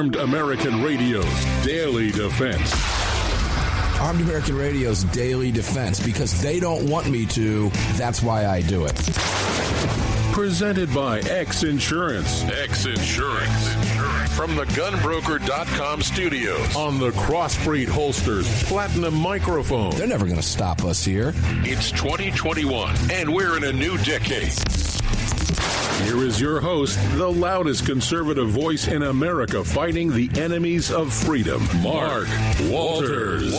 Armed American Radio's Daily Defense. Armed American Radio's Daily Defense. Because they don't want me to, that's why I do it. Presented by X Insurance. X Insurance. From the gunbroker.com studios. On the Crossbreed Holsters Platinum Microphone. They're never going to stop us here. It's 2021, and we're in a new decade. Here is your host, the loudest conservative voice in America fighting the enemies of freedom, Mark Walters.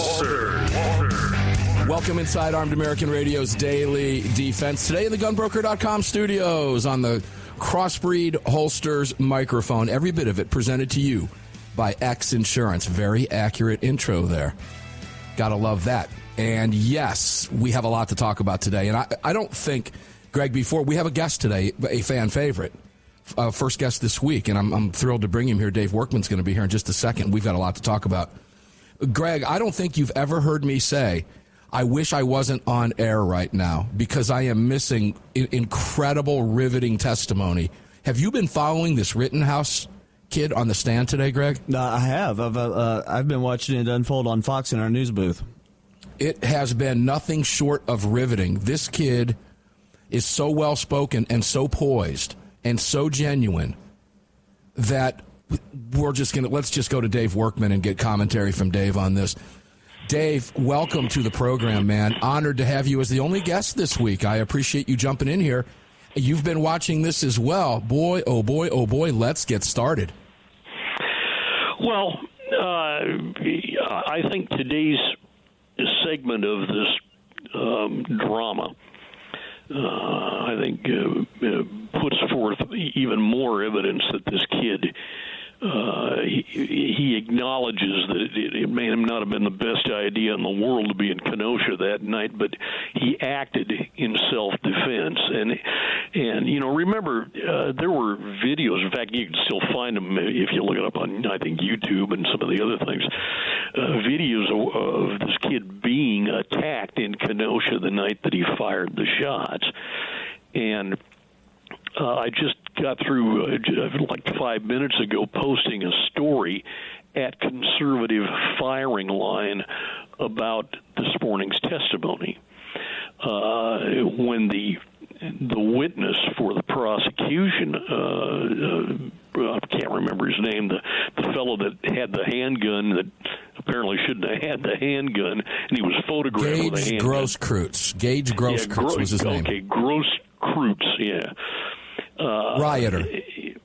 Welcome inside Armed American Radio's Daily Defense. Today in the gunbroker.com studios on the Crossbreed Holsters Microphone. Every bit of it presented to you by X Insurance. Very accurate intro there. Gotta love that. And yes, we have a lot to talk about today. And I don't think, Greg, before we have a guest today, a fan favorite, first guest this week, and I'm thrilled to bring him here. Dave Workman's going to be here in just a second. We've got a lot to talk about. Greg, I don't think you've ever heard me say, I wish I wasn't on air right now because I am missing incredible, riveting testimony. Have you been following this Rittenhouse kid on the stand today, Greg? I have. I've been watching it unfold on Fox in our news booth. It has been nothing short of riveting. This kid is so well-spoken and so poised and so genuine that let's just go to Dave Workman and get commentary from Dave on this. Dave, welcome to the program, man. Honored to have you as the only guest this week. I appreciate you jumping in here. You've been watching this as well. Boy, oh boy, let's get started. Well, I think today's segment of this drama, I think, puts forth even more evidence that this kid, he acknowledges that it may not have been the best idea in the world to be in Kenosha that night, but he acted in self-defense. And you know, remember, there were videos. In fact, you can still find them if you look it up on, I think, YouTube and some of the other things. Videos of this kid being attacked in Kenosha the night that he fired the shots. And I just got through, like 5 minutes ago, posting a story at Conservative Firing Line about this morning's testimony. When the witness for the prosecution, I can't remember his name, the fellow that had the handgun that apparently shouldn't have had the handgun, and he was photographed with a handgun. Gage Grosskreutz was his name. Okay, Grosskreutz, yeah. Rioter.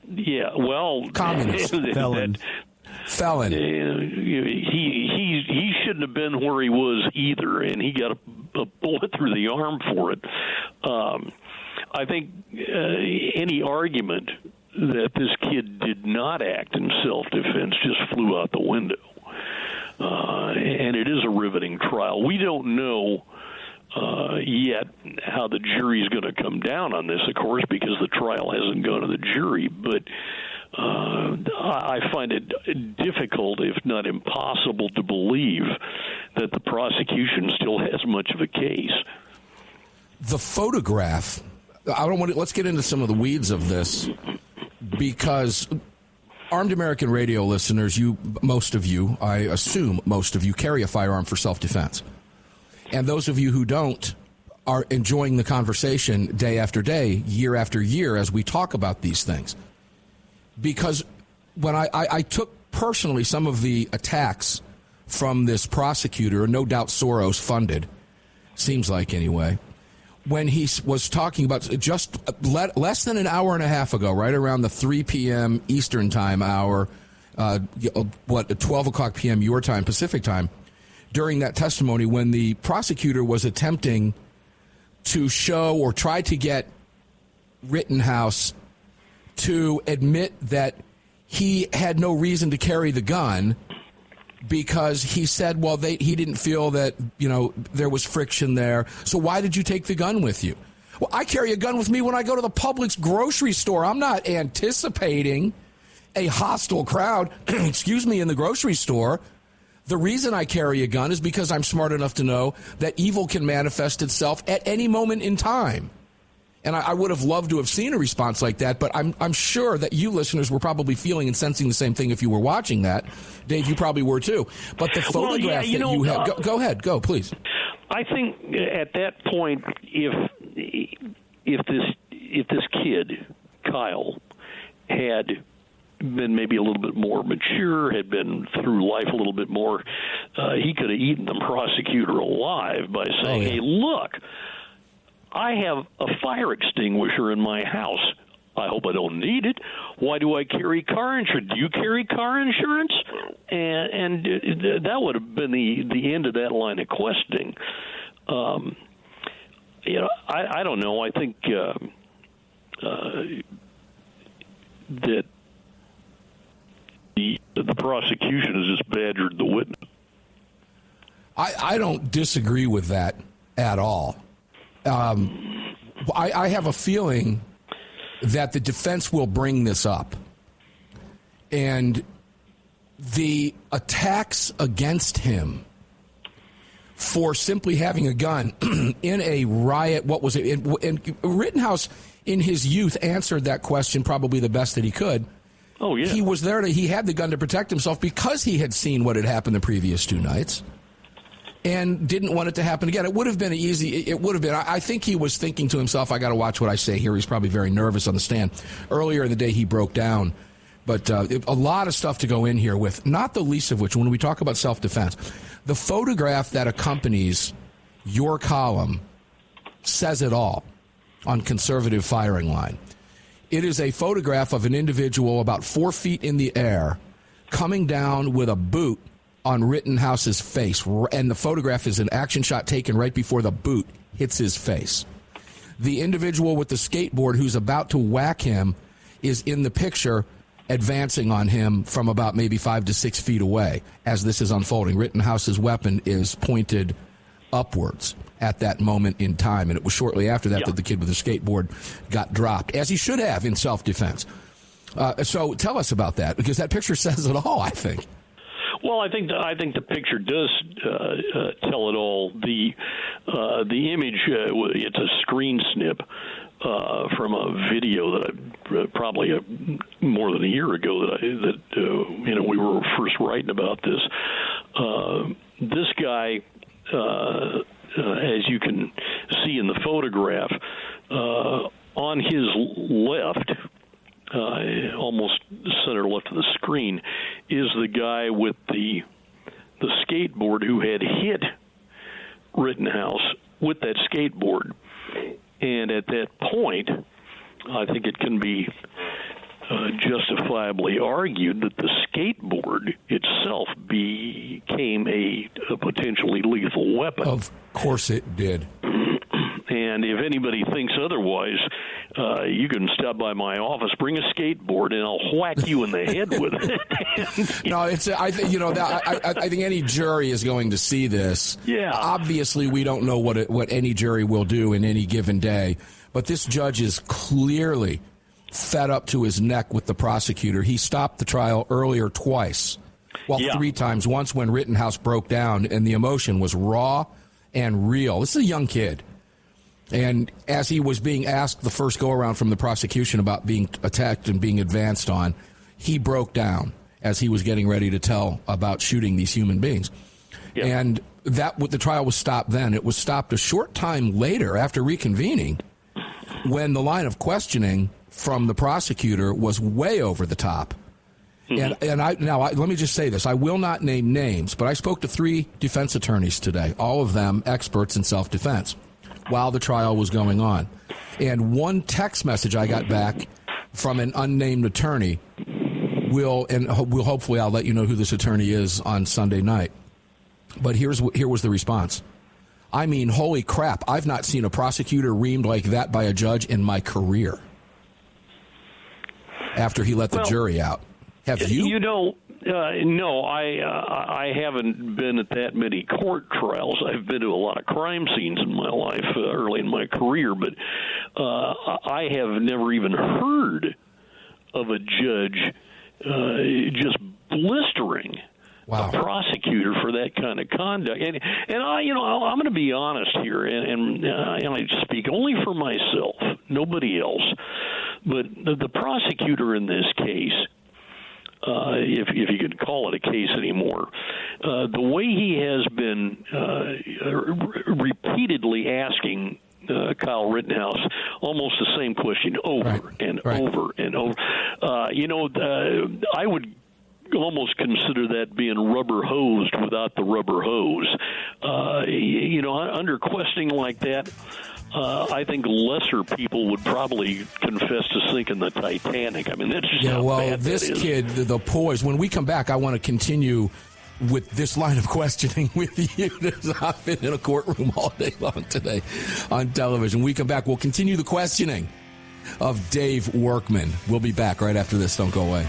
Yeah, well, communist. Felon. He shouldn't have been where he was either, and he got a bullet through the arm for it. I think any argument that this kid did not act in self-defense just flew out the window. And it is a riveting trial. We don't know yet how the jury's going to come down on this, of course, because the trial hasn't gone to the jury. But I find it difficult, if not impossible, to believe that the prosecution still has much of a case. The photograph, let's get into some of the weeds of this, because Armed American Radio listeners, most of you, I assume most of you, carry a firearm for self-defense. And those of you who don't are enjoying the conversation day after day, year after year, as we talk about these things. Because when I took personally some of the attacks from this prosecutor, no doubt Soros funded, seems like anyway, when he was talking about just less than an hour and a half ago, right around the 3 p.m. Eastern time hour, 12 o'clock p.m. your time, Pacific time, during that testimony when the prosecutor was attempting to show or try to get Rittenhouse to admit that he had no reason to carry the gun because he said, well, he didn't feel that, there was friction there. So why did you take the gun with you? Well, I carry a gun with me when I go to the Publix grocery store. I'm not anticipating a hostile crowd, in the grocery store. The reason I carry a gun is because I'm smart enough to know that evil can manifest itself at any moment in time. And I would have loved to have seen a response like that, but I'm sure that you listeners were probably feeling and sensing the same thing if you were watching that. Dave, you probably were too. But the photograph that you have, go ahead, please. I think at that point, if this kid, Kyle, had been maybe a little bit more mature, had been through life a little bit more, he could have eaten the prosecutor alive by saying, hey, look, I have a fire extinguisher in my house. I hope I don't need it. Why do I carry car insurance? Do you carry car insurance? And that would have been the end of that line of questioning. I don't know. I think that the prosecution has just badgered the witness. I don't disagree with that at all. I have a feeling that the defense will bring this up. And the attacks against him for simply having a gun in a riot, what was it? And Rittenhouse, in his youth, answered that question probably the best that he could. Oh, yeah. He was there, he had the gun to protect himself because he had seen what had happened the previous 2 nights and didn't want it to happen again. It would have been I think he was thinking to himself, I got to watch what I say here. He's probably very nervous on the stand. Earlier in the day, he broke down. But a lot of stuff to go in here with, not the least of which, when we talk about self-defense, the photograph that accompanies your column says it all on conservative firing line. It is a photograph of an individual about 4 feet in the air coming down with a boot on Rittenhouse's face. And the photograph is an action shot taken right before the boot hits his face. The individual with the skateboard who's about to whack him is in the picture advancing on him from about maybe 5 to 6 feet away as this is unfolding. Rittenhouse's weapon is pointed upwards at that moment in time, and it was shortly after that that the kid with the skateboard got dropped, as he should have in self-defense. So tell us about that, because that picture says it all, I think. Well, I think the picture does tell it all. The image, it's a screen snip from a video that I probably more than a year ago that we were first writing about this. This guy, as you can see in the photograph, on his left, almost center left of the screen, is the guy with the skateboard who had hit Rittenhouse with that skateboard. And at that point, I think it can be justifiably argued that the skateboard itself became a potentially lethal weapon. Of course it did. And if anybody thinks otherwise, you can stop by my office, bring a skateboard, and I'll whack you in the head with it. No, I think any jury is going to see this. Yeah. Obviously, we don't know what any jury will do in any given day, but this judge is clearly fed up to his neck with the prosecutor. He stopped the trial earlier twice. Well, 3 times. Once when Rittenhouse broke down, and the emotion was raw and real. This is a young kid. And as he was being asked the first go-around from the prosecution about being attacked and being advanced on, he broke down as he was getting ready to tell about shooting these human beings. Yeah. And the trial was stopped then. It was stopped a short time later after reconvening when the line of questioning from the prosecutor was way over the top. Mm-hmm. And let me just say this. I will not name names, but I spoke to 3 defense attorneys today, all of them experts in self-defense, while the trial was going on. And one text message I got back from an unnamed attorney hopefully I'll let you know who this attorney is on Sunday night. But here was the response. I mean, holy crap, I've not seen a prosecutor reamed like that by a judge in my career. After he let the jury out. Have you? No, I haven't been at that many court trials. I've been to a lot of crime scenes in my life early in my career, but I have never even heard of a judge just blistering a prosecutor for that kind of conduct. And I'm going to be honest here, and I speak only for myself, nobody else. But the prosecutor in this case, if you could call it a case anymore, the way he has been repeatedly asking Kyle Rittenhouse almost the same question over and over and over. I would almost consider that being rubber hosed without the rubber hose. Under questioning like that, I think lesser people would probably confess to sinking the Titanic. I mean, that's just how bad this that is. kid, the poise. When we come back, I want to continue with this line of questioning with you. I've been in a courtroom all day long today on television. When we come back, we'll continue the questioning of Dave Workman. We'll be back right after this. Don't go away.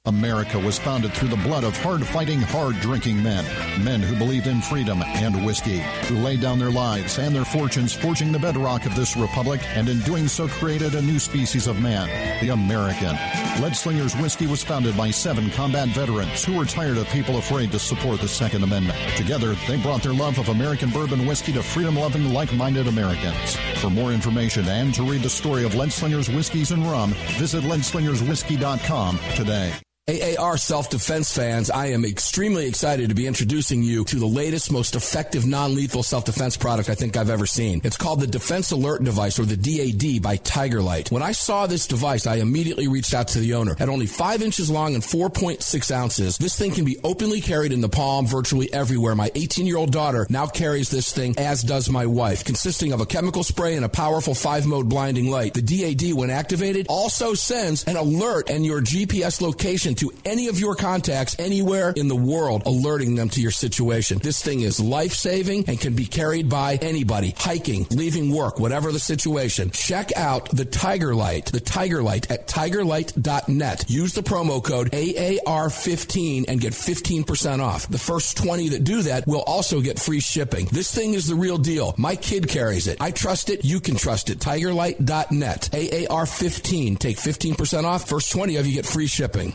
America was founded through the blood of hard-fighting, hard-drinking men. Men who believed in freedom and whiskey, who laid down their lives and their fortunes forging the bedrock of this republic, and in doing so created a new species of man, the American. Leadslinger's Whiskey was founded by 7 combat veterans who were tired of people afraid to support the Second Amendment. Together, they brought their love of American bourbon whiskey to freedom-loving, like-minded Americans. For more information and to read the story of Leadslinger's Whiskeys and Rum, visit leadslingerswhiskey.com today. AAR self-defense fans, I am extremely excited to be introducing you to the latest, most effective non-lethal self-defense product I think I've ever seen. It's called the Defense Alert Device, or the DAD, by Tiger Light. When I saw this device, I immediately reached out to the owner. At only 5 inches long and 4.6 ounces, this thing can be openly carried in the palm virtually everywhere. My 18-year-old daughter now carries this thing, as does my wife. Consisting of a chemical spray and a powerful 5-mode blinding light, the DAD, when activated, also sends an alert and your GPS location to any of your contacts anywhere in the world, alerting them to your situation. This thing is life-saving and can be carried by anybody, hiking, leaving work, whatever the situation. Check out the Tiger Light at tigerlight.net. Use the promo code AAR15 and get 15% off. The first 20 that do that will also get free shipping. This thing is the real deal. My kid carries it. I trust it. You can trust it. tigerlight.net. AAR15. Take 15% off. First 20 of you get free shipping.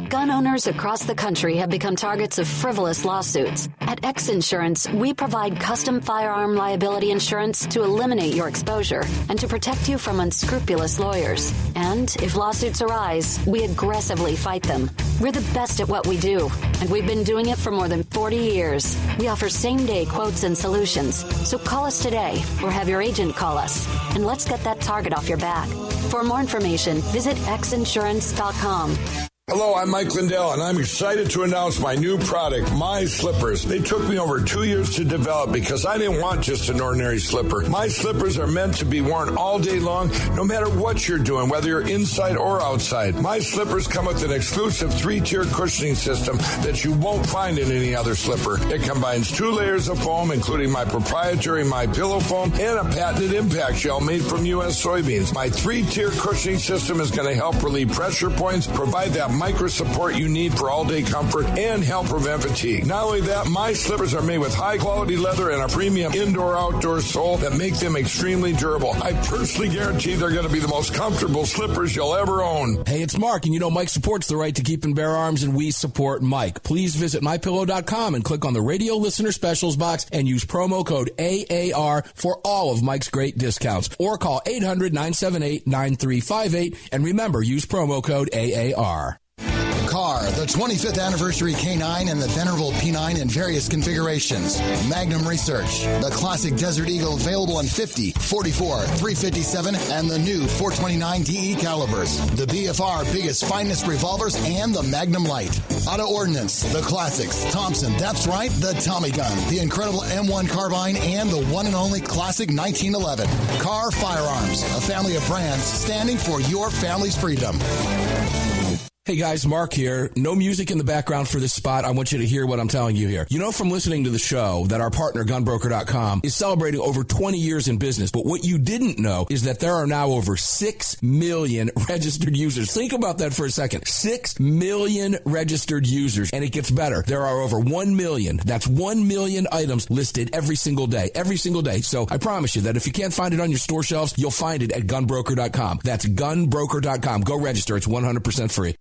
Gun owners across the country have become targets of frivolous lawsuits. At X Insurance, we provide custom firearm liability insurance to eliminate your exposure and to protect you from unscrupulous lawyers. And if lawsuits arise, we aggressively fight them. We're the best at what we do, and we've been doing it for more than 40 years. We offer same-day quotes and solutions. So call us today or have your agent call us, and let's get that target off your back. For more information, visit xinsurance.com. Hello, I'm Mike Lindell, and I'm excited to announce my new product, My Slippers. They took me over 2 years to develop because I didn't want just an ordinary slipper. My slippers are meant to be worn all day long, no matter what you're doing, whether you're inside or outside. My slippers come with an exclusive 3-tier cushioning system that you won't find in any other slipper. It combines 2 layers of foam, including my proprietary My Pillow foam and a patented impact shell made from U.S. soybeans. My 3-tier cushioning system is going to help relieve pressure points, provide that micro support you need for all-day comfort, and help prevent fatigue. Not only that, my slippers are made with high-quality leather and a premium indoor-outdoor sole that make them extremely durable. I personally guarantee they're going to be the most comfortable slippers you'll ever own. Hey, it's Mark, and you know Mike supports the right to keep and bear arms, and we support Mike. Please visit mypillow.com and click on the radio listener specials box and use promo code AAR for all of Mike's great discounts. Or call 800-978-9358, and remember, use promo code AAR. Car, the 25th anniversary K9 and the venerable P9 in various configurations. Magnum Research, the classic Desert Eagle available in 50, 44, 357, and the new 429 DE calibers. The BFR biggest finest revolvers and the Magnum Light. Auto Ordnance, the classics. Thompson, that's right, the Tommy gun, the incredible M1 carbine, and the one and only classic 1911. Car Firearms, a family of brands standing for your family's freedom. Hey guys, Mark here. No music in the background for this spot. I want you to hear what I'm telling you here. You know from listening to the show that our partner, gunbroker.com, is celebrating over 20 years in business. But what you didn't know is that there are now over 6 million registered users. Think about that for a second. 6 million registered users. And it gets better. There are over 1 million. That's 1 million items listed every single day. Every single day. So I promise you that if you can't find it on your store shelves, you'll find it at gunbroker.com. That's gunbroker.com. Go register. It's 100% free.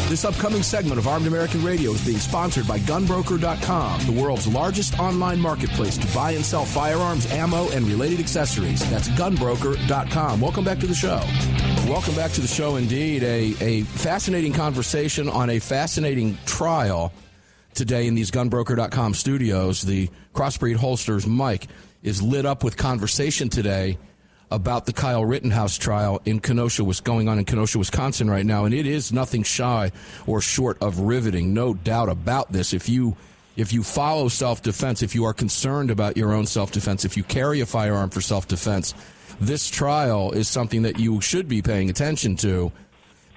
This upcoming segment of Armed American Radio is being sponsored by GunBroker.com, the world's largest online marketplace to buy and sell firearms, ammo, and related accessories. That's GunBroker.com. Welcome back to the show. Welcome back to the show indeed. A fascinating conversation on a fascinating trial today in these GunBroker.com studios. The Crossbreed Holsters Mike is lit up with conversation today about the Kyle Rittenhouse trial in Kenosha, what's going on in Kenosha, Wisconsin right now, and it is nothing shy or short of riveting, no doubt about this. If you follow self-defense, if you are concerned about your own self-defense, if you carry a firearm for self-defense, this trial is something that you should be paying attention to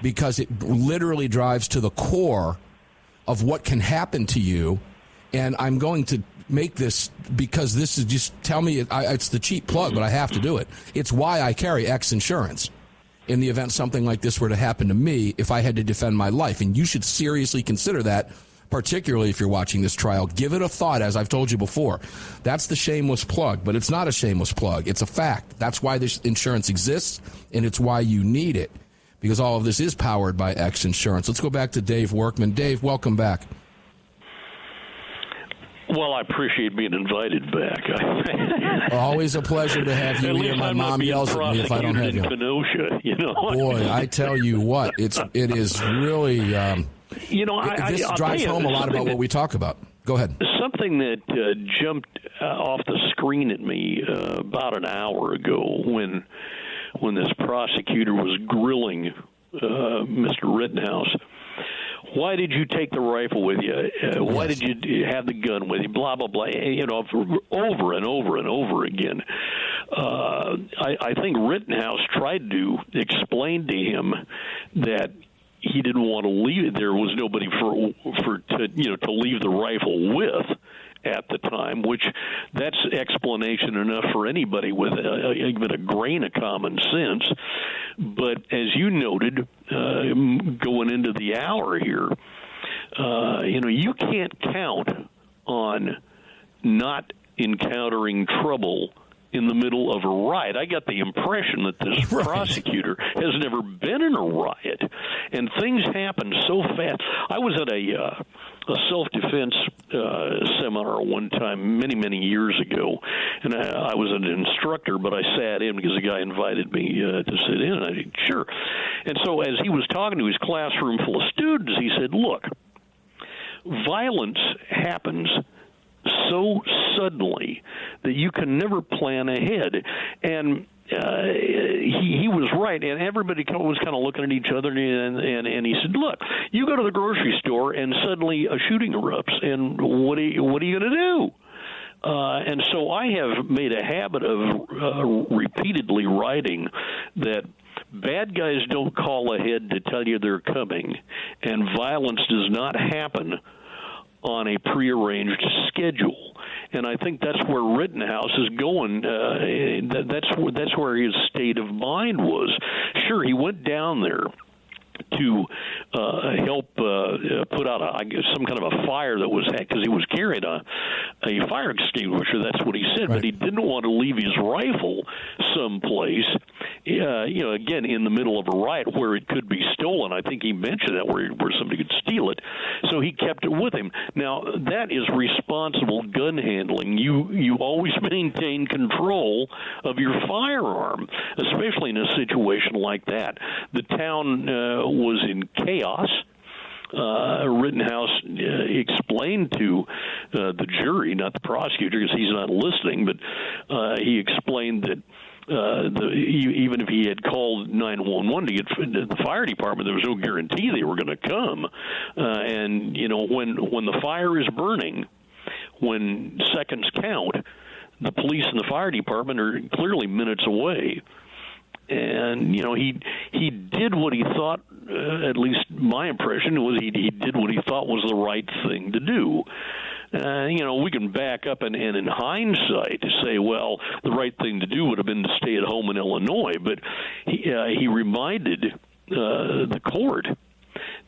because it literally drives to the core of what can happen to you. And I'm going to make this because this is just tell me it's the cheap plug, but I have to do it. It's why I carry X insurance in the event something like this were to happen to me if I had to defend my life. And you should seriously consider that, particularly if you're watching this trial. Give it a thought, as I've told you before. That's the shameless plug, but it's not a shameless plug. It's a fact. That's why this insurance exists, and it's why you need it, because all of this is powered by X Insurance. Let's go back to Dave Workman. Dave, welcome back. Well, I appreciate being invited back. Always a pleasure to have you here. My mom yells at me if I don't have you. Kenosha, you know. Boy, I tell you what, it is really. This drives home a lot about what we talk about. Go ahead. Something that jumped off the screen at me about an hour ago when this prosecutor was grilling Mr. Rittenhouse. Why did you take the rifle with you? Why did you have the gun with you? Blah, blah, blah. Over and over and over again. I think Rittenhouse tried to explain to him that he didn't want to leave it. There was nobody to leave the rifle with at the time, which that's explanation enough for anybody with even a grain of common sense. But as you noted, going into the hour here, you can't count on not encountering trouble in the middle of a riot. I got the impression that this prosecutor has never been in a riot, and things happen so fast. I was at a self-defense seminar one time many years ago, and I was an instructor, but I sat in because the guy invited me to sit in, and I said, sure. And so as he was talking to his classroom full of students, he said, look, violence happens so suddenly that you can never plan ahead. And he was right, and everybody was kind of looking at each other, and he said, look, you go to the grocery store and suddenly a shooting erupts, and what are you going to do? And so I have made a habit of repeatedly writing that bad guys don't call ahead to tell you they're coming, and violence does not happen on a prearranged schedule. And I think that's where Rittenhouse is going. That's where his state of mind was. Sure, he went down there to help put out some kind of a fire that was, because he was carrying a fire extinguisher. That's what he said. Right. But he didn't want to leave his rifle someplace, again, in the middle of a riot where it could be stolen. I think he mentioned that where somebody could steal it. So he kept it with him. Now, that is responsible gun handling. You always maintain control of your firearm, especially in a situation like that. The town was in chaos. Rittenhouse explained to the jury, not the prosecutor because he's not listening, but he explained that even if he had called 911 to get the fire department, there was no guarantee they were going to come. And when the fire is burning, when seconds count, the police and the fire department are clearly minutes away. And, he did what he thought, at least my impression was he did what he thought was the right thing to do. We can back up and in hindsight say, well, the right thing to do would have been to stay at home in Illinois. But he reminded the court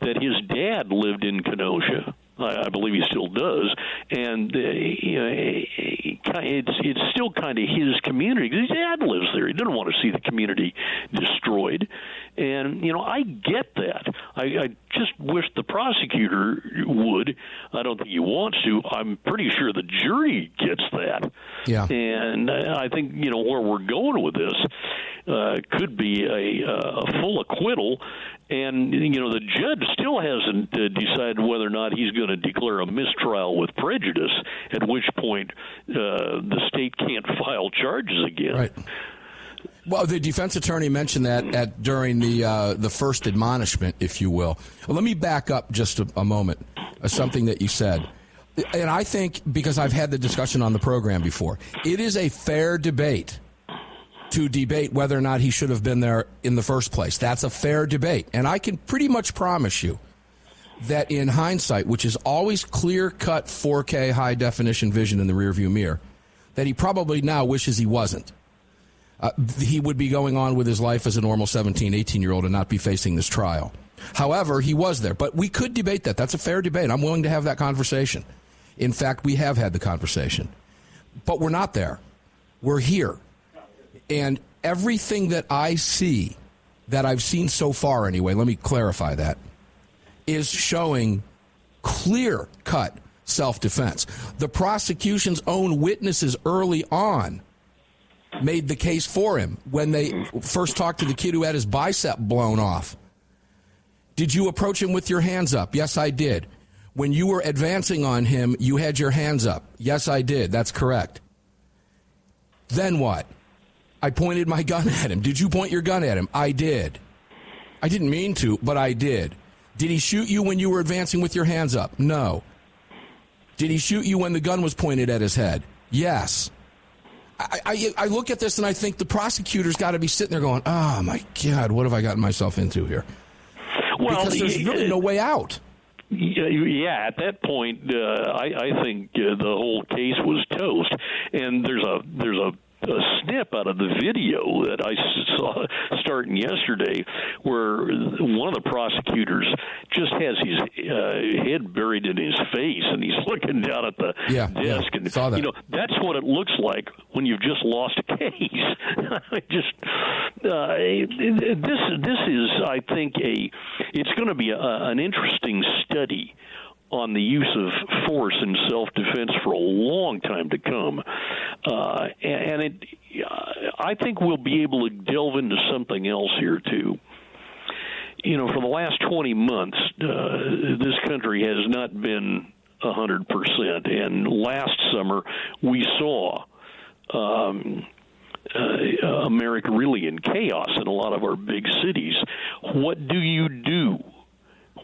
that his dad lived in Kenosha. I believe he still does, and it's still kind of his community. His dad lives there. He doesn't want to see the community destroyed, and I get that. I just wish the prosecutor would. I don't think he wants to. I'm pretty sure the jury gets that. Yeah. And I think where we're going with this could be a full acquittal. And, the judge still hasn't decided whether or not he's going to declare a mistrial with prejudice, at which point the state can't file charges again. Right. Well, the defense attorney mentioned that during the first admonishment, if you will. Let me back up just a moment, something that you said. And I think, because I've had the discussion on the program before, it is a fair debate to debate whether or not he should have been there in the first place. That's a fair debate. And I can pretty much promise you that in hindsight, which is always clear-cut 4K high-definition vision in the rearview mirror, that he probably now wishes he wasn't. He would be going on with his life as a normal 17, 18-year-old and not be facing this trial. However, he was there. But we could debate that. That's a fair debate. I'm willing to have that conversation. In fact, we have had the conversation. But we're not there. We're here. And everything that I see, that I've seen so far anyway, let me clarify that, is showing clear-cut self-defense. The prosecution's own witnesses early on made the case for him when they first talked to the kid who had his bicep blown off. Did you approach him with your hands up? Yes, I did. When you were advancing on him, you had your hands up. Yes, I did. That's correct. Then what? I pointed my gun at him. Did you point your gun at him? I did. I didn't mean to, but I did. Did he shoot you when you were advancing with your hands up? No. Did he shoot you when the gun was pointed at his head? Yes. I look at this and I think the prosecutor's got to be sitting there going, oh, my God, what have I gotten myself into here? Well, because there's really no way out. Yeah, at that point, I think the whole case was toast. And there's a snip out of the video that I saw starting yesterday where one of the prosecutors just has his head buried in his face and he's looking down at the desk. And saw that. That's what it looks like when you've just lost a case. This is, I think, it's going to be an interesting study on the use of force in self-defense for a long time to come. I think we'll be able to delve into something else here, too. For the last 20 months, this country has not been 100%. And last summer, we saw America really in chaos in a lot of our big cities. What do you do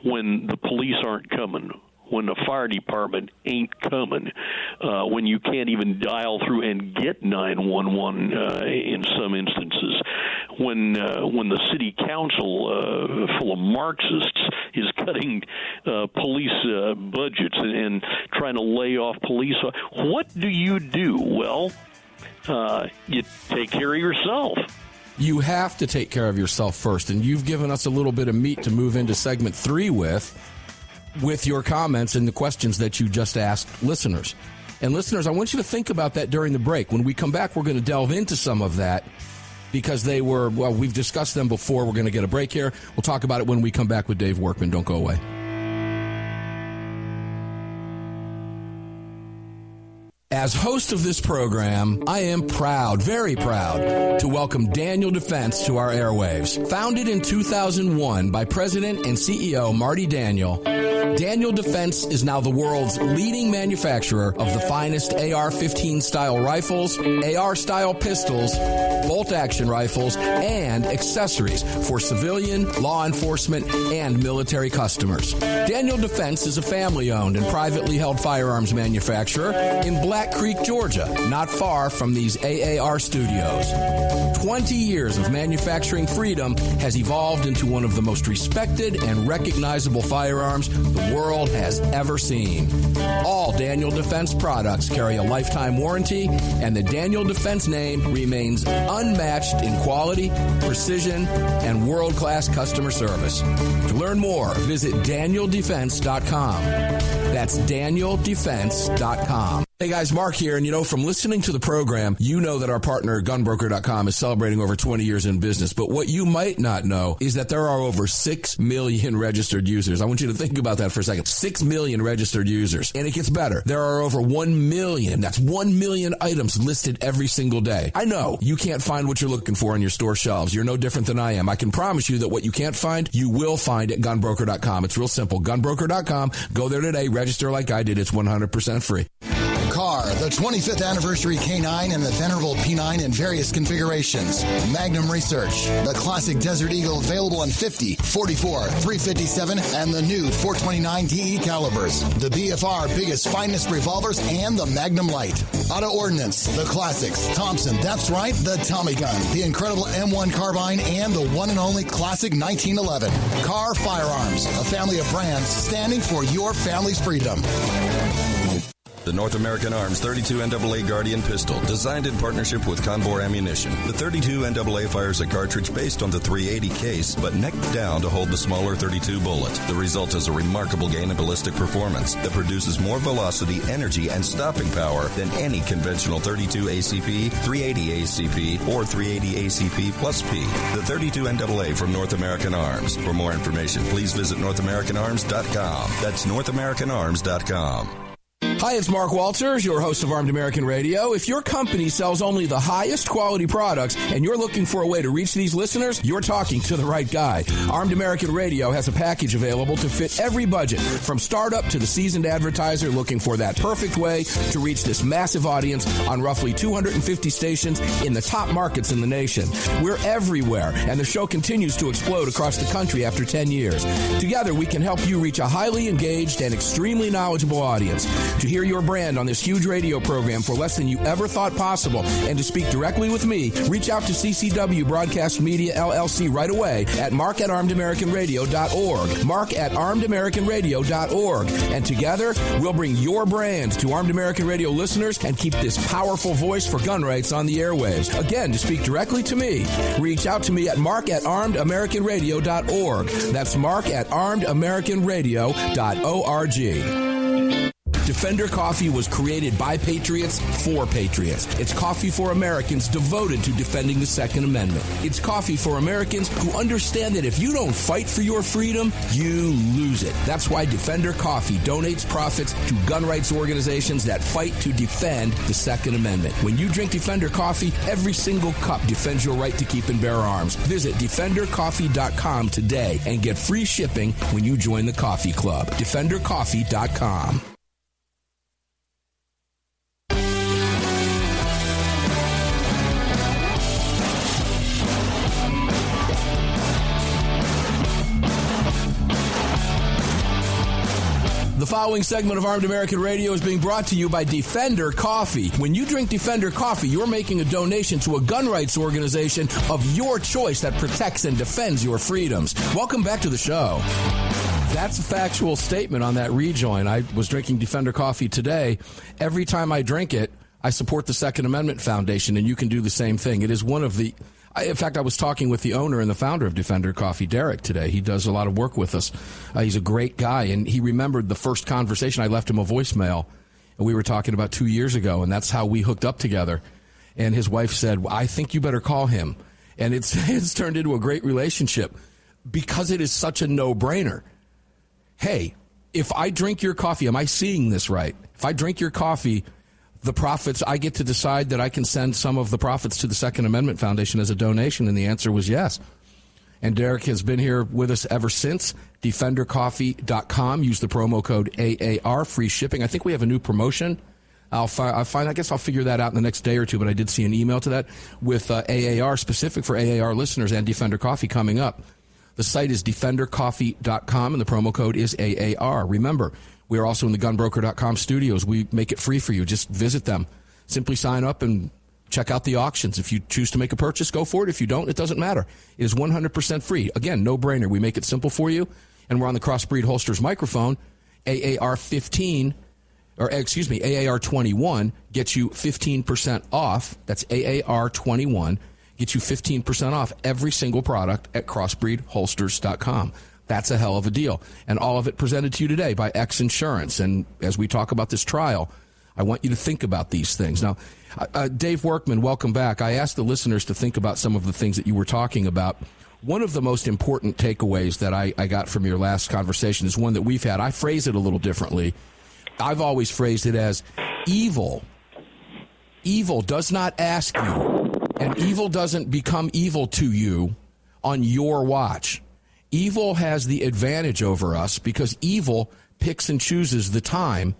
when the police aren't coming? When the fire department ain't coming, when you can't even dial through and get 911 in some instances, when the city council full of Marxists is cutting police budgets and trying to lay off police, what do you do? Well, you take care of yourself. You have to take care of yourself first, and you've given us a little bit of meat to move into segment 3 with your comments and the questions that you just asked listeners. And listeners, I want you to think about that during the break. When we come back, we're going to delve into some of that because we've discussed them before. We're going to get a break here. We'll talk about it when we come back with Dave Workman. Don't go away. As host of this program, I am proud, very proud, to welcome Daniel Defense to our airwaves. Founded in 2001 by President and CEO Marty Daniel, Daniel Defense is now the world's leading manufacturer of the finest AR-15 style rifles, AR style pistols, bolt-action rifles, and accessories for civilian, law enforcement, and military customers. Daniel Defense is a family-owned and privately held firearms manufacturer in Black Creek, Georgia, not far from these AAR studios. 20 years of manufacturing freedom has evolved into one of the most respected and recognizable firearms the world has ever seen. All Daniel Defense products carry a lifetime warranty, and the Daniel Defense name remains unmatched in quality, precision, and world-class customer service. To learn more, visit DanielDefense.com. That's DanielDefense.com. Hey guys, Mark here, and from listening to the program, you know that our partner GunBroker.com is celebrating over 20 years in business. But what you might not know is that there are over 6 million registered users. I want you to think about that for a second. 6 million registered users. And it gets better. There are over 1 million, that's 1 million items listed every single day. I know you can't find what you're looking for on your store shelves. You're no different than I am. I can promise you that what you can't find, you will find at GunBroker.com. It's real simple. GunBroker.com. Go there today. Register like I did. It's 100% free. Car, the 25th anniversary K9 and the venerable P9 in various configurations. Magnum Research, the classic Desert Eagle available in 50, 44, 357, and the new 429 DE calibers. The BFR biggest, finest revolvers, and the Magnum Light. Auto Ordnance, the classics. Thompson, that's right, the Tommy gun, the incredible M1 carbine, and the one and only classic 1911. Car Firearms, a family of brands standing for your family's freedom. The North American Arms 32 NAA Guardian pistol, designed in partnership with Conbor Ammunition. The 32 NAA fires a cartridge based on the 380 case, but neck down to hold the smaller 32 bullet. The result is a remarkable gain in ballistic performance that produces more velocity, energy, and stopping power than any conventional 32 ACP, 380 ACP, or 380 ACP plus P. The 32 NAA from North American Arms. For more information, please visit NorthAmericanArms.com. That's NorthAmericanArms.com. Hi, it's Mark Walters, your host of Armed American Radio. If your company sells only the highest quality products and you're looking for a way to reach these listeners, you're talking to the right guy. Armed American Radio has a package available to fit every budget, from startup to the seasoned advertiser looking for that perfect way to reach this massive audience on roughly 250 stations in the top markets in the nation. We're everywhere, and the show continues to explode across the country after 10 years. Together, we can help you reach a highly engaged and extremely knowledgeable audience. To hear your brand on this huge radio program for less than you ever thought possible and to speak directly with me, reach out to CCW Broadcast Media LLC right away at mark@armedamericanradio.org. mark@armedamericanradio.org. And together, we'll bring your brand to Armed American Radio listeners and keep this powerful voice for gun rights on the airwaves. Again, to speak directly to me, reach out to me at mark@armedamericanradio.org. That's mark@armedamericanradio.org. Defender Coffee was created by Patriots for Patriots. It's coffee for Americans devoted to defending the Second Amendment. It's coffee for Americans who understand that if you don't fight for your freedom, you lose it. That's why Defender Coffee donates profits to gun rights organizations that fight to defend the Second Amendment. When you drink Defender Coffee, every single cup defends your right to keep and bear arms. Visit DefenderCoffee.com today and get free shipping when you join the coffee club. DefenderCoffee.com. The following segment of Armed American Radio is being brought to you by Defender Coffee. When you drink Defender Coffee, you're making a donation to a gun rights organization of your choice that protects and defends your freedoms. Welcome back to the show. That's a factual statement on that rejoin. I was drinking Defender Coffee today. Every time I drink it, I support the Second Amendment Foundation, and you can do the same thing. It is one of the... In fact, I was talking with the owner and the founder of Defender Coffee, Derek, today. He does a lot of work with us. He's a great guy, and he remembered the first conversation. I left him a voicemail, and we were talking about 2 years ago, and that's how we hooked up together. And his wife said, I think you better call him. And it's turned into a great relationship because it is such a no-brainer. Hey, if I drink your coffee, am I seeing this right? If I drink your coffee the profits, I get to decide that I can send some of the profits to the Second Amendment Foundation as a donation? And the answer was yes. And Derek has been here with us ever since. DefenderCoffee.com. Use the promo code AAR, free shipping. I think we have a new promotion. I guess I'll figure that out in the next day or two, but I did see an email to that with AAR, specific for AAR listeners, and Defender Coffee coming up. The site is DefenderCoffee.com, and the promo code is AAR. Remember, we are also in the GunBroker.com studios. We make it free for you. Just visit them. Simply sign up and check out the auctions. If you choose to make a purchase, go for it. If you don't, it doesn't matter. It is 100% free. Again, no-brainer. We make it simple for you, and we're on the Crossbreed Holsters microphone. AAR-21 gets you 15% off. That's AAR-21. Gets you 15% off every single product at crossbreedholsters.com. That's a hell of a deal. And all of it presented to you today by X Insurance. And as we talk about this trial, I want you to think about these things. Now, Dave Workman, welcome back. I asked the listeners to think about some of the things that you were talking about. One of the most important takeaways that I got from your last conversation is one that we've had. I phrase it a little differently. I've always phrased it as evil. Evil does not ask you, and evil doesn't become evil to you on your watch. Evil has the advantage over us because evil picks and chooses the time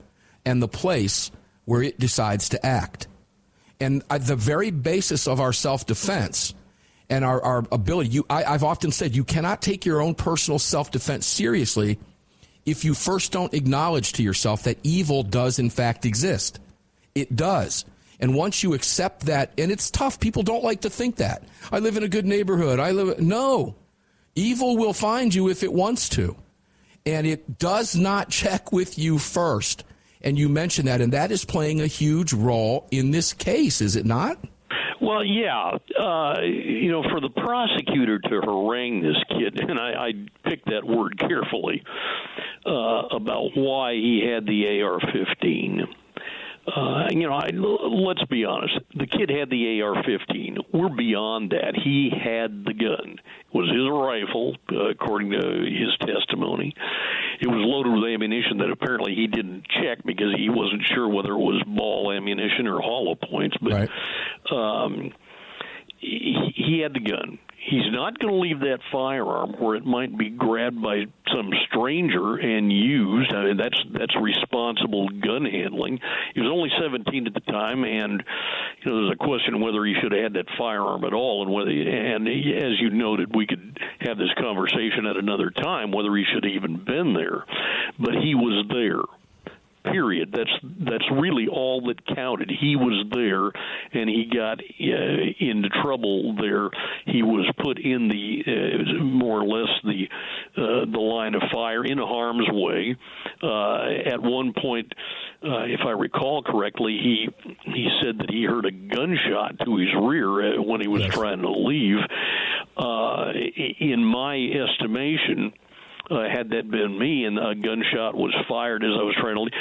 and the place where it decides to act. And the very basis of our self-defense and our ability, I've often said you cannot take your own personal self-defense seriously if you first don't acknowledge to yourself that evil does in fact exist. It does. And once you accept that, and it's tough, people don't like to think that. I live in a good neighborhood. No. Evil will find you if it wants to. And it does not check with you first. And you mentioned that, and that is playing a huge role in this case, is it not? Well, yeah. For the prosecutor to harangue this kid, and I picked that word carefully, about why he had the AR-15. Let's be honest. The kid had the AR-15. We're beyond that. He had the gun. It was his rifle, according to his testimony. It was loaded with ammunition that apparently he didn't check because he wasn't sure whether it was ball ammunition or hollow points. But right. He had the gun. He's not going to leave that firearm where it might be grabbed by some stranger and used. I mean, that's responsible gun handling. He was only 17 at the time, and there's a question whether he should have had that firearm at all, and as you noted, we could have this conversation at another time whether he should have even been there. But he was there. Period. That's really all that counted. He was there, and he got into trouble there. He was put in the more or less the line of fire, in harm's way. At one point, if I recall correctly, he said that he heard a gunshot to his rear when he was trying to leave. In my estimation, had that been me and a gunshot was fired as I was trying to leave,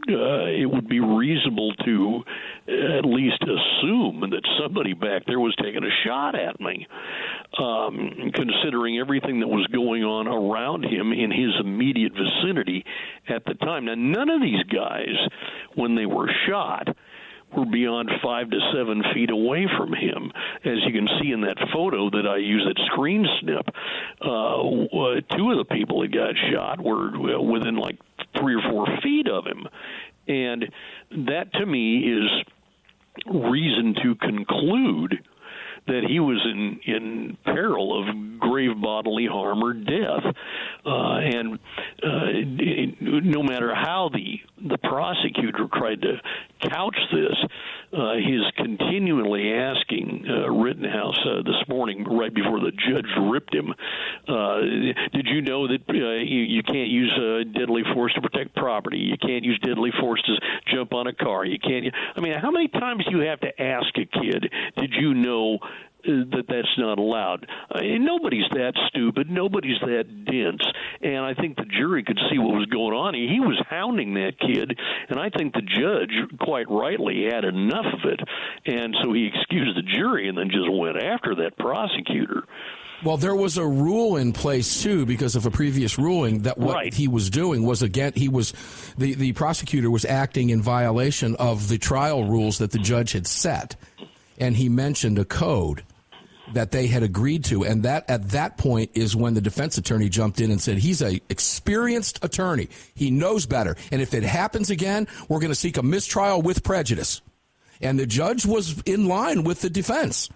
it would be reasonable to at least assume that somebody back there was taking a shot at me, considering everything that was going on around him in his immediate vicinity at the time. Now, none of these guys, when they were shot, were beyond 5 to 7 feet away from him. As you can see in that photo that I use, that screen snip, two of the people that got shot were within like 3 or 4 feet of him. And that, to me, is reason to conclude that he was in peril of grave bodily harm or death. And no matter how the prosecutor tried to couch this, his continually asking Rittenhouse this morning, right before the judge ripped him, did you know that you can't use deadly force to protect property? You can't use deadly force to jump on a car. You can't. I mean, how many times do you have to ask a kid, did you know that's not allowed? Nobody's that stupid. Nobody's that dense. And I think the jury could see what was going on. He was hounding that kid, and I think the judge, quite rightly, had enough of it. And so he excused the jury and then just went after that prosecutor. Well, there was a rule in place, too, because of a previous ruling that what he was doing was, again, the prosecutor was acting in violation of the trial rules that the judge had set. And he mentioned a code that they had agreed to. And that at that point is when the defense attorney jumped in and said, he's an experienced attorney. He knows better. And if it happens again, we're going to seek a mistrial with prejudice. And the judge was in line with the defense.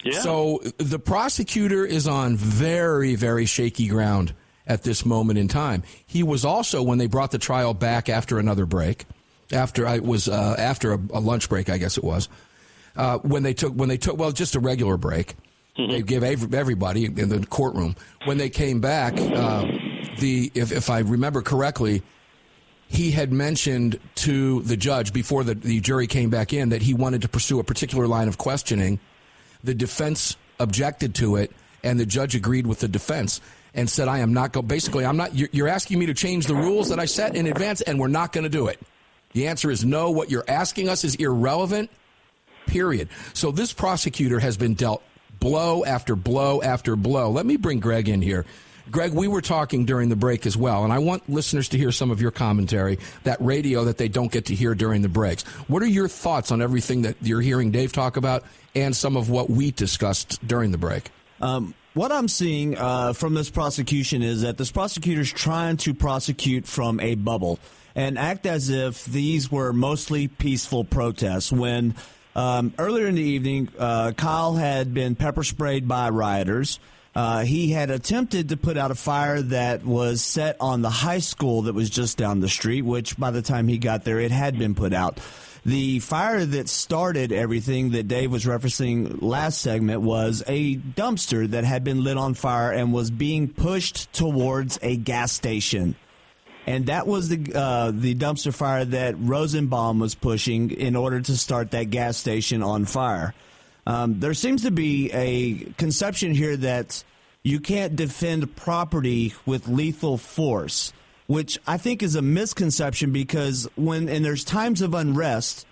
Yeah. So the prosecutor is on very, very shaky ground at this moment in time. He was also, when they brought the trial back after another break, after a lunch break, I guess it was, when they took just a regular break, they gave everybody in the courtroom. When they came back, if I remember correctly, he had mentioned to the judge before the jury came back in that he wanted to pursue a particular line of questioning. The defense objected to it, and the judge agreed with the defense and said, you're asking me to change the rules that I set in advance, and we're not going to do it. The answer is no. What you're asking us is irrelevant, period. So this prosecutor has been dealt blow after blow after blow. Let me bring Greg in here. Greg, we were talking during the break as well, and I want listeners to hear some of your commentary, that radio that they don't get to hear during the breaks. What are your thoughts on everything that you're hearing Dave talk about and some of what we discussed during the break? What I'm seeing from this prosecution is that this prosecutor's trying to prosecute from a bubble and act as if these were mostly peaceful protests when earlier in the evening, Kyle had been pepper sprayed by rioters. He had attempted to put out a fire that was set on the high school that was just down the street, which by the time he got there, it had been put out. The fire that started everything that Dave was referencing last segment was a dumpster that had been lit on fire and was being pushed towards a gas station. And that was the dumpster fire that Rosenbaum was pushing in order to start that gas station on fire. There seems to be a conception here that you can't defend property with lethal force, which I think is a misconception because and there's times of unrest,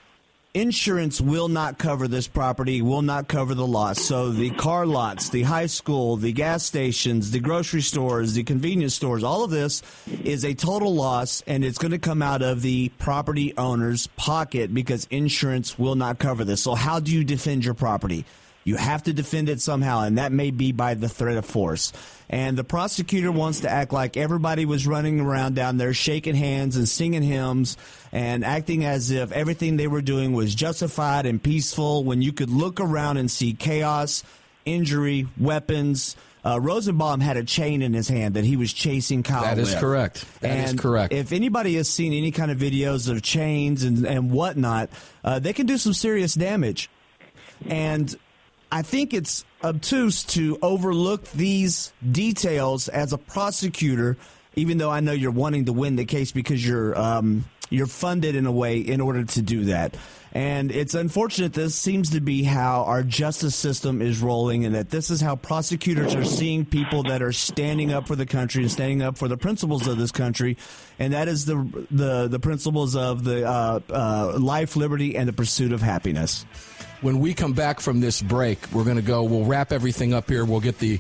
insurance will not cover this property, will not cover the loss. So the car lots, the high school, the gas stations, the grocery stores, the convenience stores, all of this is a total loss, and it's going to come out of the property owner's pocket because insurance will not cover this. So how do you defend your property? You have to defend it somehow, and that may be by the threat of force. And the prosecutor wants to act like everybody was running around down there shaking hands and singing hymns and acting as if everything they were doing was justified and peaceful when you could look around and see chaos, injury, weapons. Rosenbaum had a chain in his hand that he was chasing Kyle with. That is correct. That is correct. If anybody has seen any kind of videos of chains and whatnot, they can do some serious damage. And I think it's obtuse to overlook these details as a prosecutor, even though I know you're wanting to win the case because you're funded in a way in order to do that. And it's unfortunate this seems to be how our justice system is rolling, and that this is how prosecutors are seeing people that are standing up for the country and standing up for the principles of this country, and that is the principles of the life, liberty, and the pursuit of happiness. When we come back from this break, we'll wrap everything up here. We'll get the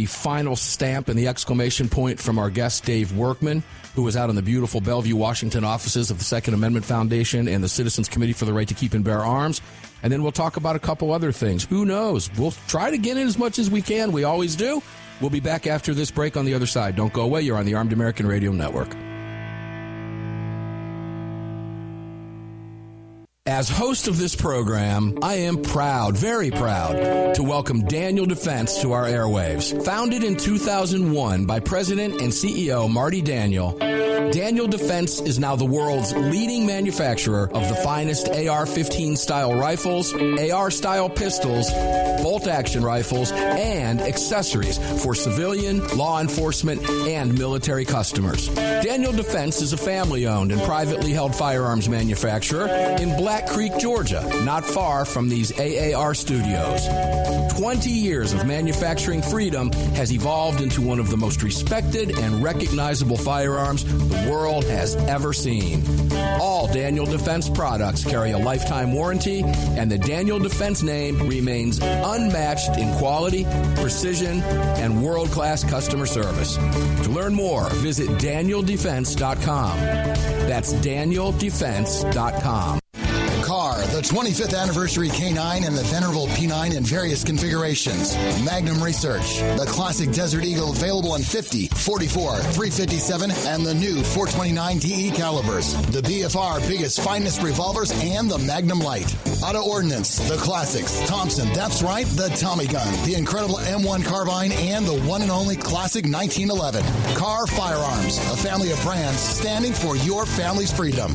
final stamp and the exclamation point from our guest, Dave Workman, who was out in the beautiful Bellevue, Washington offices of the Second Amendment Foundation and the Citizens Committee for the Right to Keep and Bear Arms. And then we'll talk about a couple other things. Who knows? We'll try to get in as much as we can. We always do. We'll be back after this break on the other side. Don't go away. You're on the Armed American Radio Network. As host of this program, I am proud, very proud, to welcome Daniel Defense to our airwaves. Founded in 2001 by President and CEO Marty Daniel, Daniel Defense is now the world's leading manufacturer of the finest AR-15 style rifles, AR style pistols, bolt-action rifles, and accessories for civilian, law enforcement, and military customers. Daniel Defense is a family-owned and privately held firearms manufacturer in Black Black Creek, Georgia, not far from these AAR studios. 20 years of manufacturing freedom has evolved into one of the most respected and recognizable firearms the world has ever seen. All Daniel Defense products carry a lifetime warranty, and the Daniel Defense name remains unmatched in quality, precision, and world-class customer service. To learn more, visit DanielDefense.com. That's DanielDefense.com. Car, the 25th anniversary K9 and the venerable P9 in various configurations. Magnum Research, the classic Desert Eagle available in 50, 44, 357, and the new 429 DE calibers. The BFR biggest, finest revolvers and the Magnum Light. Auto Ordnance, the classics. Thompson, that's right, the Tommy gun, the incredible M1 carbine, and the one and only classic 1911. Car Firearms, a family of brands standing for your family's freedom.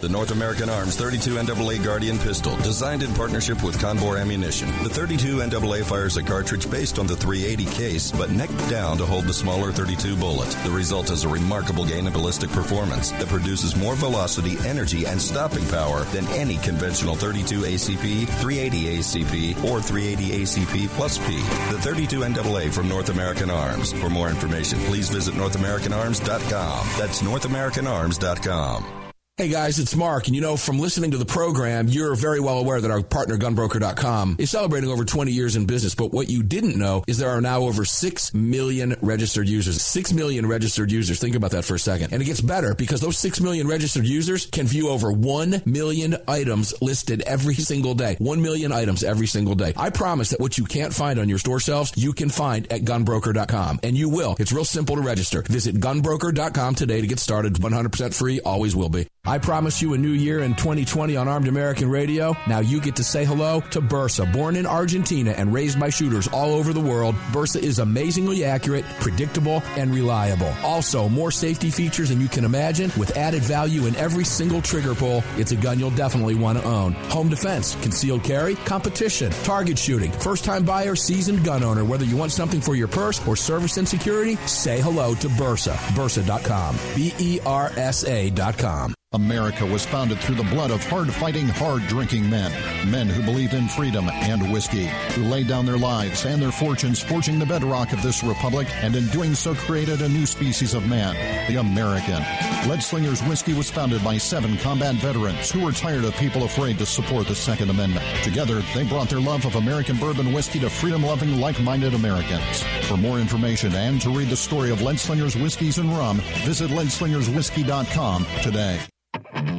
The North American Arms 32 NAA Guardian pistol, designed in partnership with Conbor Ammunition. The 32 NAA fires a cartridge based on the 380 case, but neck down to hold the smaller 32 bullet. The result is a remarkable gain in ballistic performance that produces more velocity, energy, and stopping power than any conventional 32 ACP, 380 ACP, or 380 ACP plus P. The 32 NAA from North American Arms. For more information, please visit NorthAmericanArms.com. That's NorthAmericanArms.com. Hey guys, it's Mark, and from listening to the program, you're very well aware that our partner GunBroker.com is celebrating over 20 years in business, but what you didn't know is there are now over 6 million registered users. 6 million registered users. Think about that for a second. And it gets better because those 6 million registered users can view over 1 million items listed every single day. 1 million items every single day. I promise that what you can't find on your store shelves, you can find at GunBroker.com, and you will. It's real simple to register. Visit GunBroker.com today to get started. 100% free, always will be. I promise you a new year in 2020 on Armed American Radio. Now you get to say hello to Bersa. Born in Argentina and raised by shooters all over the world, Bersa is amazingly accurate, predictable, and reliable. Also, more safety features than you can imagine with added value in every single trigger pull. It's a gun you'll definitely want to own. Home defense, concealed carry, competition, target shooting, first-time buyer, seasoned gun owner. Whether you want something for your purse or service and security, say hello to Bersa. Bersa.com. BERSA.com. America was founded through the blood of hard-fighting, hard-drinking men. Men who believed in freedom and whiskey, who laid down their lives and their fortunes forging the bedrock of this republic, and in doing so created a new species of man, the American. Leadslinger's Whiskey was founded by 7 combat veterans who were tired of people afraid to support the Second Amendment. Together, they brought their love of American bourbon whiskey to freedom-loving, like-minded Americans. For more information and to read the story of Leadslinger's Whiskeys and Rum, visit leadslingerswhiskey.com today.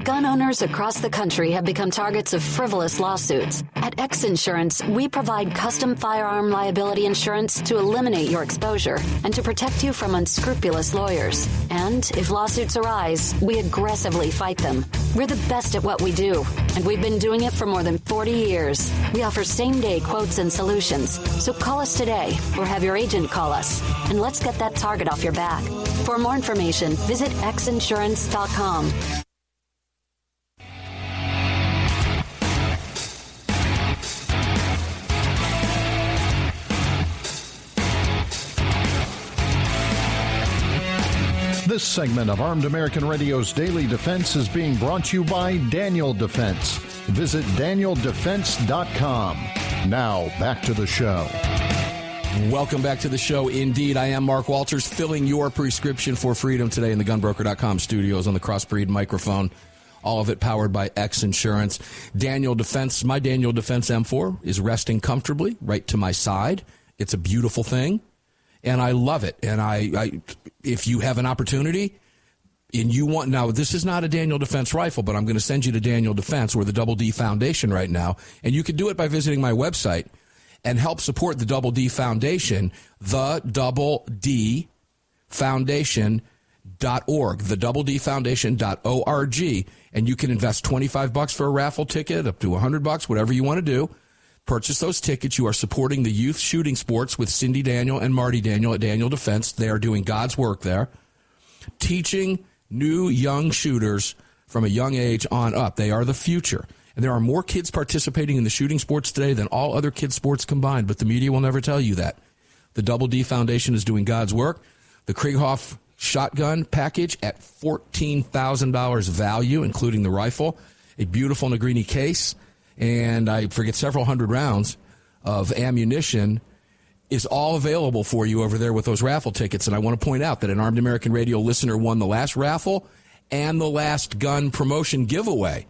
Gun owners across the country have become targets of frivolous lawsuits. At X Insurance, we provide custom firearm liability insurance to eliminate your exposure and to protect you from unscrupulous lawyers. And if lawsuits arise, we aggressively fight them. We're the best at what we do, and we've been doing it for more than 40 years. We offer same-day quotes and solutions. So call us today or have your agent call us, and let's get that target off your back. For more information, visit xinsurance.com. This segment of Armed American Radio's Daily Defense is being brought to you by Daniel Defense. Visit DanielDefense.com. Now, back to the show. Welcome back to the show. Indeed, I am Mark Walters, filling your prescription for freedom today in the GunBroker.com studios on the Crossbreed microphone. All of it powered by X Insurance. Daniel Defense, my Daniel Defense M4 is resting comfortably right to my side. It's a beautiful thing, and I love it. And I if you have an opportunity and you want, now this is not a Daniel Defense rifle, but I'm going to send you to Daniel Defense or the Double D Foundation right now, and you can do it by visiting my website and help support the Double D Foundation, the Double D Foundation.org, the Double D Foundation.org, and you can invest $25 for a raffle ticket, up to $100, whatever you want to do. Purchase those tickets. You are supporting the youth shooting sports with Cindy Daniel and Marty Daniel at Daniel Defense. They are doing God's work there, teaching new young shooters from a young age on up. They are the future. And there are more kids participating in the shooting sports today than all other kids' sports combined, but the media will never tell you that. The Double D Foundation is doing God's work. The Krieghoff shotgun package at $14,000 value, including the rifle. a beautiful Negrini case, and I forget several hundred rounds of ammunition is all available for you over there with those raffle tickets. And I want to point out that an Armed American Radio listener won the last raffle and the last gun promotion giveaway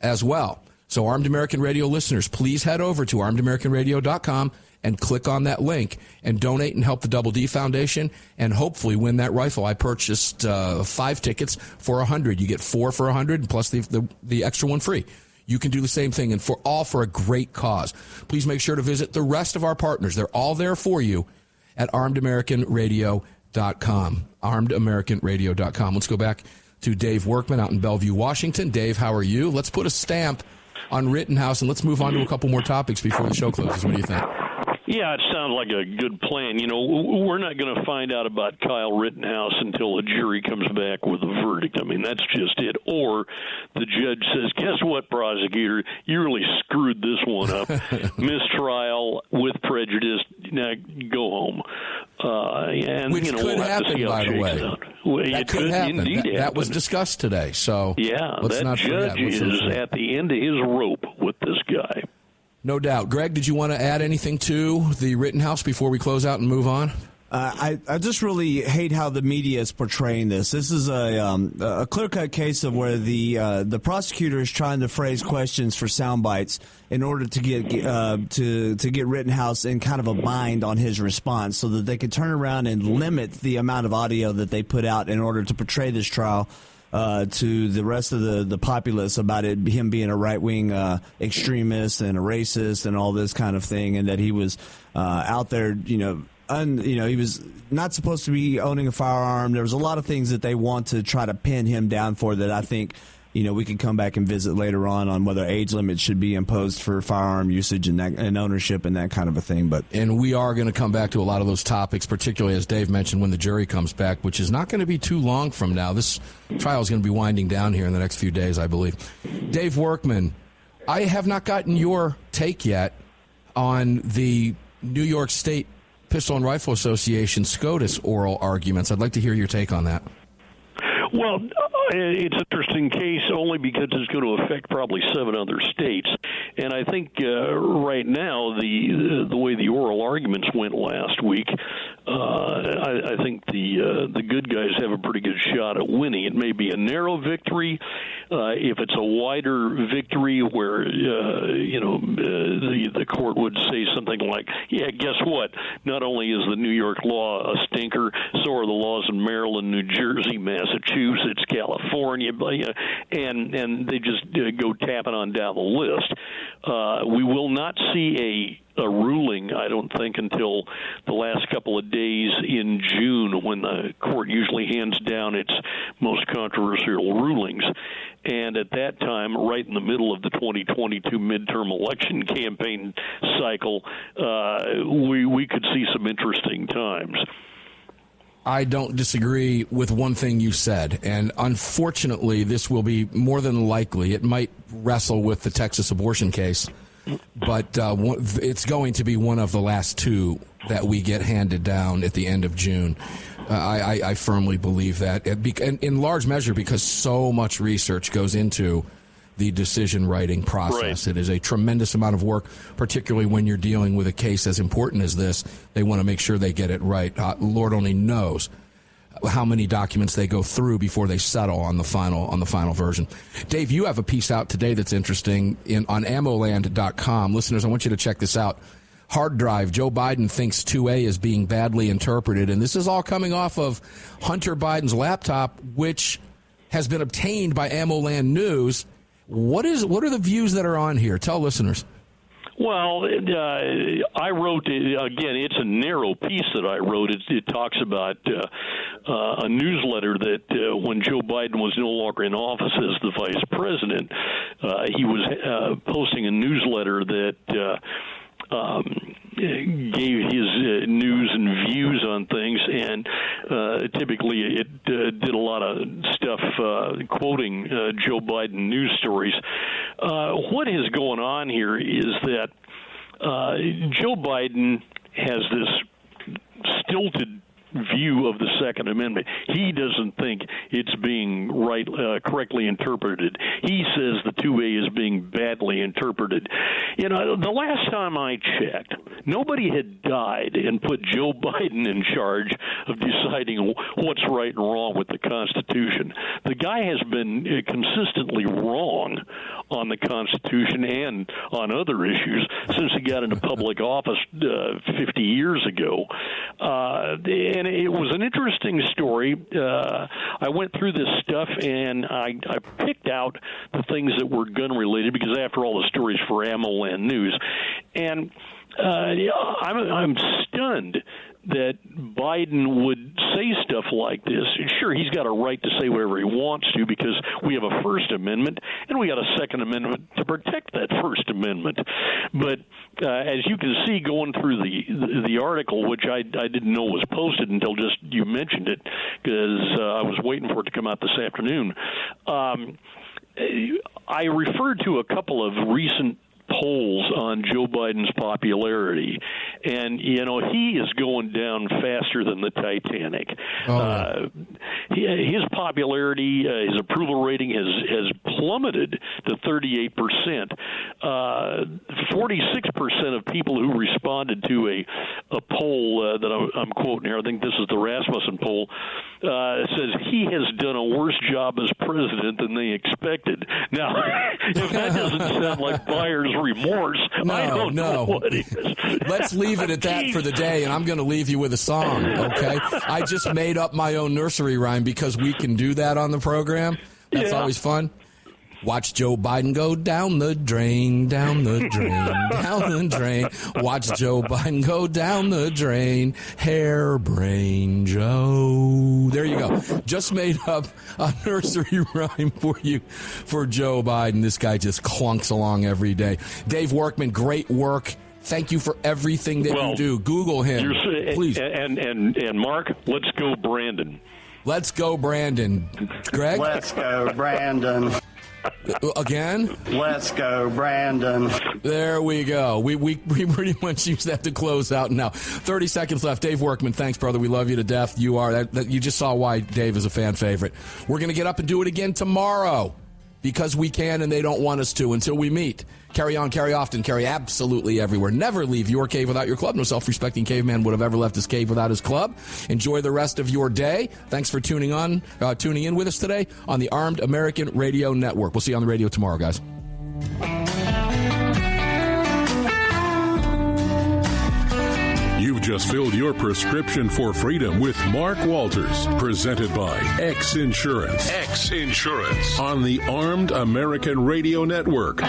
as well. So Armed American Radio listeners, please head over to armedamericanradio.com and click on that link and donate and help the Double D Foundation and hopefully win that rifle. I purchased 5 tickets for 100. You get 4 for 100 and plus the extra one free. You can do the same thing, and for a great cause. Please make sure to visit the rest of our partners. They're all there for you at armedamericanradio.com. armedamericanradio.com. Let's go back to Dave Workman out in Bellevue, Washington. Dave, how are you? Let's put a stamp on Rittenhouse, and let's move on to a couple more topics before the show closes. What do you think? Yeah, it sounds like a good plan. You know, we're not going to find out about Kyle Rittenhouse until the jury comes back with a verdict. I mean, that's just it. Or the judge says, guess what, prosecutor? You really screwed this one up. Mistrial with prejudice. Now go home. And, which could happen, by the way. It could happen. Indeed that was discussed today. So yeah, let's not judge forget. is at the end of his rope with this guy. No doubt. Greg, did you want to add anything to the Rittenhouse before we close out and move on? I just really hate how the media is portraying this. This is a clear-cut case of where the prosecutor is trying to phrase questions for sound bites in order to get to get Rittenhouse in kind of a bind on his response, so that they can turn around and limit the amount of audio that they put out in order to portray this trial to the rest of the populace about him being a right-wing extremist and a racist and all this kind of thing, and that he was out there, he was not supposed to be owning a firearm. There was a lot of things that they want to try to pin him down for that I think, we can come back and visit later on whether age limits should be imposed for firearm usage and ownership and that kind of a thing. And we are going to come back to a lot of those topics, particularly, as Dave mentioned, when the jury comes back, which is not going to be too long from now. This trial is going to be winding down here in the next few days, I believe. Dave Workman, I have not gotten your take yet on the New York State Pistol and Rifle Association SCOTUS oral arguments. I'd like to hear your take on that. Well, it's an interesting case only because it's going to affect probably 7 other states. And I think right now, the way the oral arguments went last week, I think the good guys have a pretty good shot at winning. It may be a narrow victory. If it's a wider victory where, the court would say something like, yeah, guess what? Not only is the New York law a stinker, so are the laws in Maryland, New Jersey, Massachusetts, California, and they just go tapping on down the list. We will not see a ruling, I don't think, until the last couple of days in June, when the court usually hands down its most controversial rulings. And at that time, right in the middle of the 2022 midterm election campaign cycle, we could see some interesting times. I don't disagree with one thing you said, and unfortunately, this will be more than likely. It might wrestle with the Texas abortion case, but it's going to be one of the last 2 that we get handed down at the end of June. I firmly believe that, in large measure because so much research goes into the decision-writing process. Right. It is a tremendous amount of work, particularly when you're dealing with a case as important as this. They want to make sure they get it right. Lord only knows how many documents they go through before they settle on the final version. Dave, you have a piece out today that's interesting on ammoland.com. Listeners, I want you to check this out. Hard drive, Joe Biden thinks 2A is being badly interpreted, and this is all coming off of Hunter Biden's laptop, which has been obtained by AmmoLand News. What are the views that are on here? Tell listeners. Well, I wrote, again, it's a narrow piece that I wrote. It talks about a newsletter that when Joe Biden was no longer in office as the vice president, he was posting a newsletter that gave his news and views on things, and typically it did a lot of stuff quoting Joe Biden news stories. What is going on here is that Joe Biden has this stilted view of the Second Amendment. He doesn't think it's being correctly interpreted. He says the 2A is being badly interpreted. You know, the last time I checked, nobody had died and put Joe Biden in charge of deciding what's right and wrong with the Constitution. The guy has been consistently wrong on the Constitution and on other issues since he got into public office 50 years ago. And it was an interesting story. I went through this stuff, and I picked out the things that were gun-related because, after all, the story's for AmmoLand News. And I'm stunned that Biden would say stuff like this. Sure, he's got a right to say whatever he wants to because we have a First Amendment and we got a Second Amendment to protect that First Amendment. But as you can see going through the article, which I didn't know was posted until just you mentioned it because I was waiting for it to come out this afternoon, I referred to a couple of recent polls on Joe Biden's popularity, and he is going down faster than the Titanic. His popularity, his approval rating has plummeted to 38%. 46% of people who responded to a poll that I'm quoting here, I think this is the Rasmussen poll, says he has done a worse job as president than they expected. Now, if that doesn't sound like buyer's remorse, I don't know what is. Let's leave it at that for the day, and I'm going to leave you with a song, okay? I just made up my own nursery rhyme because we can do that on the program. That's always fun. Watch Joe Biden go down the drain, down the drain, down the drain. Watch Joe Biden go down the drain. Hairbrain Joe. There you go. Just made up a nursery rhyme for you for Joe Biden. This guy just clunks along every day. Dave Workman, great work. Thank you for everything that you do. Google him, please. And Mark, let's go Brandon. Let's go Brandon. Greg? Let's go Brandon. Again? Let's go, Brandon. There we go. We pretty much use that to close out now. 30 seconds left. Dave Workman, thanks, brother. We love you to death. You are. You just saw why Dave is a fan favorite. We're going to get up and do it again tomorrow because we can and they don't want us to until we meet. Carry on, carry often, carry absolutely everywhere. Never leave your cave without your club. No self-respecting caveman would have ever left his cave without his club. Enjoy the rest of your day. Thanks for tuning in with us today on the Armed American Radio Network. We'll see you on the radio tomorrow, guys. You've just filled your prescription for freedom with Mark Walters, presented by X Insurance. X Insurance on the Armed American Radio Network.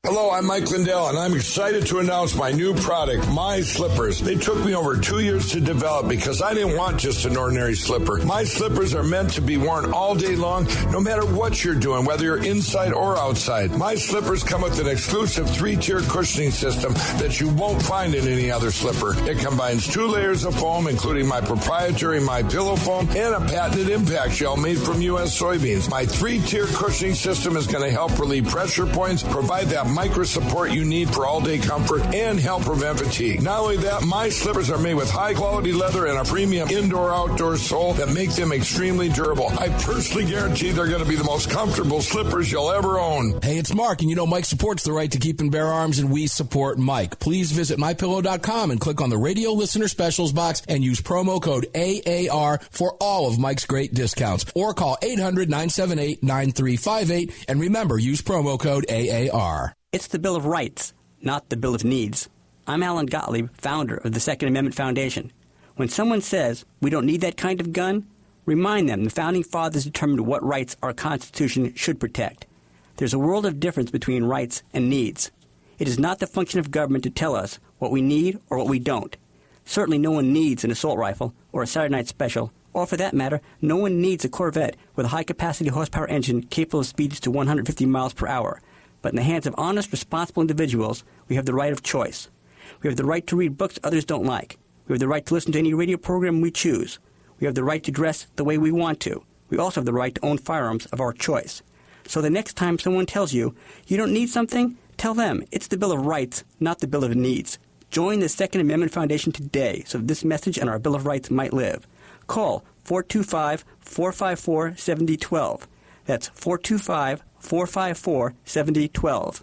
Hello, I'm Mike Lindell, and I'm excited to announce my new product, My Slippers. They took me over 2 years to develop because I didn't want just an ordinary slipper. My slippers are meant to be worn all day long, no matter what you're doing, whether you're inside or outside. My slippers come with an exclusive 3-tier cushioning system that you won't find in any other slipper. It combines 2 layers of foam, including my proprietary My Pillow foam and a patented impact gel made from U.S. soybeans. My 3-tier cushioning system is going to help relieve pressure points, provide that micro support you need for all-day comfort, and help prevent fatigue. Not only that, my slippers are made with high-quality leather and a premium indoor-outdoor sole that make them extremely durable. I personally guarantee they're going to be the most comfortable slippers you'll ever own. Hey, it's Mark, and you know Mike supports the right to keep and bear arms, and we support Mike. Please visit MyPillow.com and click on the radio listener specials box and use promo code AAR for all of Mike's great discounts. Or call 800-978-9358, and remember, use promo code AAR. It's the Bill of Rights, not the Bill of Needs. I'm Alan Gottlieb, founder of the Second Amendment Foundation. When someone says we don't need that kind of gun, remind them the Founding Fathers determined what rights our Constitution should protect. There's a world of difference between rights and needs. It is not the function of government to tell us what we need or what we don't. Certainly no one needs an assault rifle or a Saturday night special, or for that matter, no one needs a Corvette with a high-capacity horsepower engine capable of speeds to 150 miles per hour. But in the hands of honest, responsible individuals, we have the right of choice. We have the right to read books others don't like. We have the right to listen to any radio program we choose. We have the right to dress the way we want to. We also have the right to own firearms of our choice. So the next time someone tells you you don't need something, tell them it's the Bill of Rights, not the Bill of Needs. Join the Second Amendment Foundation today so that this message and our Bill of Rights might live. Call 425-454-7012. That's 425-454-7012.